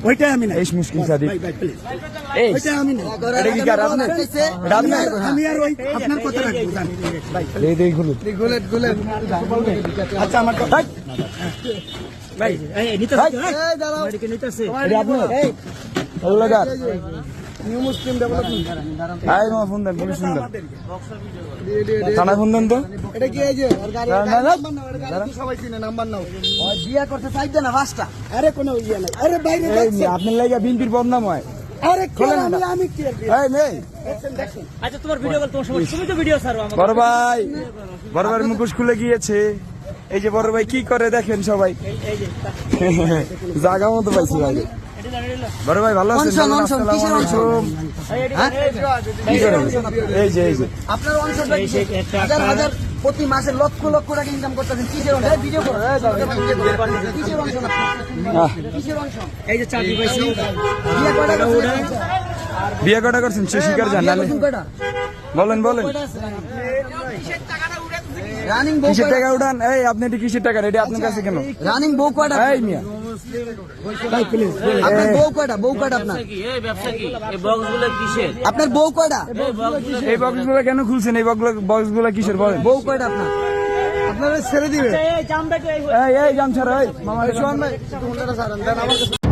ওইটাই আমি না। এই মুশকিল সাদি এই ওইটাই আমি না। এটা কি কার আপনি আমি আর ওই আপনার কথা রাখবো জান। এই দেই গুলো আচ্ছা আমার কথা ভাই এই নিতেছে এই দাঁড়াও এদিকে নিতেছে এটা আপনি ভালো লাগা new Muslim development I know phone দেন পুলিশ ফোন দেন থানা ফোন দেন তো এটা কি এই যে ওর গাড়ি গাড়ি সবাই চিনে নাম্বার নাও ওই বিয়া করতে চাইতে না পাঁচটা আরে কোনো ইয়া নাই আরে বাইরে এই আপনার লাগা বিনপির বদনাম হয় আরে কোন আমি কি এই মেই দেখেন আচ্ছা তোমার ভিডিও কল তোমার সময় তুমি তো ভিডিও ছাড়ো আমাকে বড় ভাই মুখোশ খুলে গিয়েছে এই যে বড় ভাই কি করে দেখেন সবাই এই যে জায়গা মতো পাইছি ভাই বড় ভাই ভালো আছেন আসসালামু আলাইকুম এই যে আপনার অনশন হাজার হাজার প্রতি মাসে লক্ষ লক্ষ টাকা ইনকাম করতেছেন কিসের অনশন ভিডিও করো কিসের অনশন কিসের অনশন এই যে চাকরি পাইছি বিয়ে কটা করছেন সে শিকার জানালে বলেন রানিং বউ কিসের টাকা উঠান এই আপনি এটি কিসের টাকা রেডি আপনার কাছে কেন রানিং বউ কয়টা এই মিয়া ভাই প্লিজ আপনার বউ কয়টা আপনার এই ব্যবসা কি এই বক্সগুলো কিসের আপনার বউ কয়টা এই বক্সগুলো কেন খুলছেন এই বক্সগুলো কিসের বলেন বউ কয়টা আপনার আপনারা ছেড়ে দিবে এই জাম ছাড়া এই মামা সোহান ভাই একটু হুন্ডাটা ছাড়েন দেন আমার কাছে